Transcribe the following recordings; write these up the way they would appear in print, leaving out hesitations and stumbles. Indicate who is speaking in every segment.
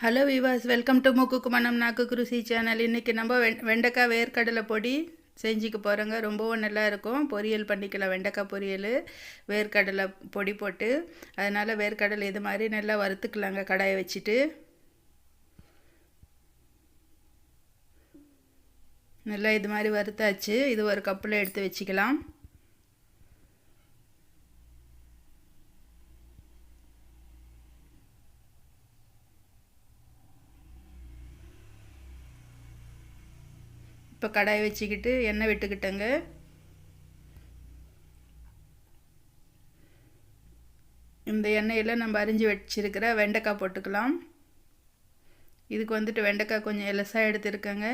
Speaker 1: Hello Vilas, welcome to மூக்குக்கு மனம் நாக்குக்கு ருசி சேனல். இன்றைக்கி நம்ம வெண்டைக்காய் வேர்க்கடலை பொடி செஞ்சுக்க போகிறோங்க. ரொம்பவும் நல்லா இருக்கும். பொரியல் பண்ணிக்கலாம், வெண்டைக்காய் பொரியல் வேர்க்கடலை பொடி போட்டு. அதனால் வேர்க்கடலை இது மாதிரி நல்லா வறுத்துக்கலாங்க கடாயை வச்சுட்டு. நல்லா இது மாதிரி வறுத்தாச்சு. இது ஒரு கப்பில் எடுத்து வச்சுக்கலாம். இப்போ கடாயை வச்சுக்கிட்டு எண்ணெய் விட்டுக்கிட்டேங்க. இந்த எண்ணெயில் நம்ம அரிஞ்சு வச்சுருக்கிற வெண்டைக்காய் போட்டுக்கலாம். இதுக்கு வந்துட்டு வெண்டைக்காய் கொஞ்சம் எலசாக எடுத்துருக்கேங்க.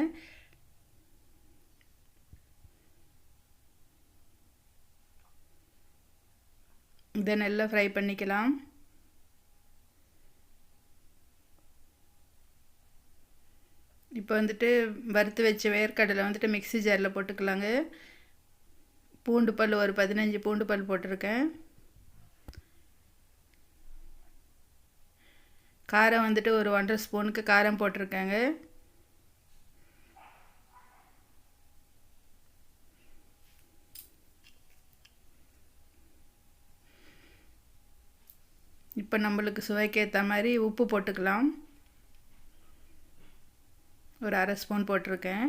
Speaker 1: இதை நல்லா ஃப்ரை பண்ணிக்கலாம். இப்போ வந்துட்டு வறுத்து வச்ச வேர்க்கடலை வந்துட்டு மிக்ஸி ஜாரில் போட்டுக்கலாங்க. பூண்டு பல் ஒரு 15 பூண்டு பல் போட்டிருக்கேன். காரம் வந்துட்டு ஒரு 1.5 ஸ்பூனுக்கு காரம் போட்டிருக்கேங்க. இப்போ நம்மளுக்கு சுவைக்கு ஏற்ற மாதிரி உப்பு போட்டுக்கலாம். ஒரு 1/2 ஸ்பூன் போட்டிருக்கேன்.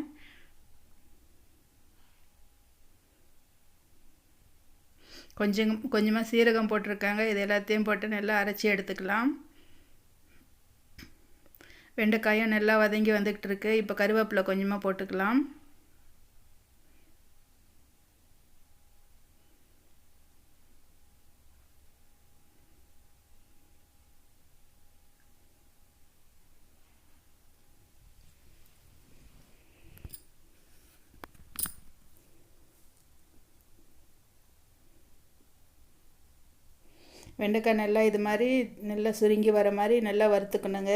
Speaker 1: கொஞ்சமாக சீரகம் போட்டிருக்காங்க. இது எல்லாத்தையும் போட்டு நல்லா அரைச்சி எடுத்துக்கலாம். வெண்டைக்காயும் நல்லா வதங்கி வந்துக்கிட்டு இருக்கு. இப்போ கருவேப்பிலை கொஞ்சமாக போட்டுக்கலாம். வெண்டைக்காய் நல்லா இது மாதிரி நல்லா சுருங்கி வர மாதிரி நல்லா வறுத்துக்கணுங்க.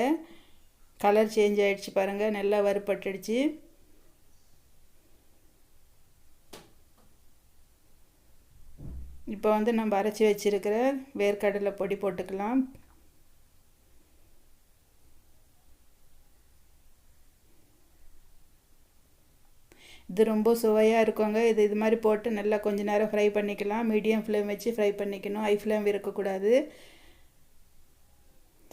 Speaker 1: கலர் சேஞ்ச் ஆகிடுச்சு பாருங்கள், நல்லா வறுப்பட்டுடுச்சு. இப்போ வந்து நம்ம அரைச்சி வச்சுருக்கிற வேர்க்கடலை பொடி போட்டுக்கலாம். இது ரொம்ப சுவையாக இருக்குங்க. இது மாதிரி போட்டு நல்லா கொஞ்சம் நேரம் ஃப்ரை பண்ணிக்கலாம். மீடியம் ஃப்ளேம் வச்சு ஃப்ரை பண்ணிக்கணும். ஹை ஃப்ளேம் இருக்கக்கூடாது.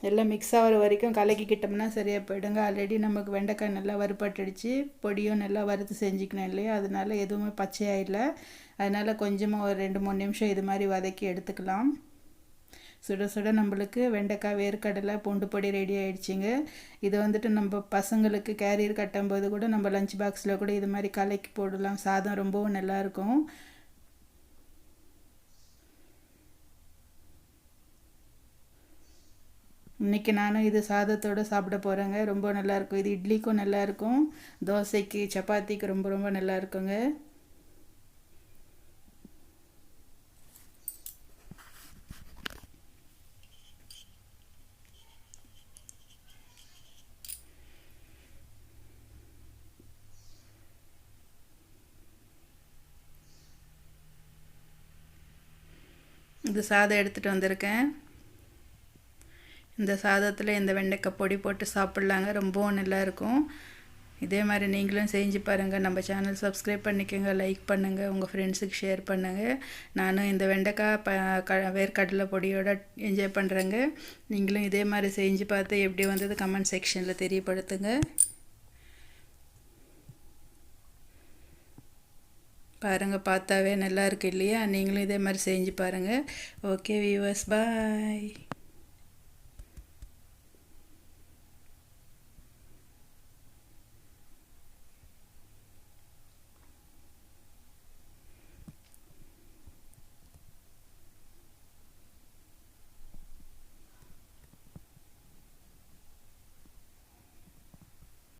Speaker 1: எல்லாம் மிக்ஸ் ஆகிற வரைக்கும் கலக்கிக்கிட்டோம்னா சரியாக போயிடுங்க. ஆல்ரெடி நமக்கு வெண்டைக்காய் நல்லா வறுப்பட்டுடுச்சு. பொடியும் நல்லா வறுத்து செஞ்சுக்கணும் இல்லையா, அதனால் எதுவுமே பச்சையாக இல்லை. அதனால் கொஞ்சமாக ஒரு 2-3 நிமிஷம் இது மாதிரி வதக்கி எடுத்துக்கலாம். சுட சுட நம்மளுக்கு வெண்டைக்காய் வேர்க்கடலை பூண்டு பொடி ரெடி ஆகிடுச்சிங்க. இது வந்துட்டு நம்ம பசங்களுக்கு கேரியர் கட்டும்போது கூட நம்ம லஞ்ச் பாக்ஸில் கூட இது மாதிரி கலக்கி போடலாம். சாதம் ரொம்பவும் நல்லாயிருக்கும். இன்றைக்கி நானும் இது சாதத்தோடு சாப்பிட போகிறேங்க. ரொம்ப நல்லாயிருக்கும். இது இட்லிக்கும் நல்லாயிருக்கும், தோசைக்கு சப்பாத்திக்கு ரொம்ப ரொம்ப நல்லா இருக்குங்க. இது சாதம் எடுத்துகிட்டு வந்திருக்கேன். இந்த சாதத்தில் இந்த வெண்டைக்காய் பொடி போட்டு சாப்பிட்லாங்க. ரொம்பவும் நல்லாயிருக்கும். இதே மாதிரி நீங்களும் செஞ்சு பாருங்கள். நம்ம சேனல் சப்ஸ்கிரைப் பண்ணிக்கோங்க, லைக் பண்ணுங்கள், உங்கள் ஃப்ரெண்ட்ஸுக்கு ஷேர் பண்ணுங்கள். நானும் இந்த வெண்டைக்காய் வேர்க்கடலை பொடியோடு என்ஜாய் பண்ணுறேங்க. நீங்களும் இதே மாதிரி செஞ்சு பார்த்து எப்படி வந்தது கமெண்ட் செக்ஷனில் தெரியப்படுத்துங்க. பாருங்கள், பார்த்தாவே நல்லா இருக்கு இல்லையா? நீங்களும் இதே மாதிரி செஞ்சு பாருங்கள். ஓகே வியூவர்ஸ், பாய்.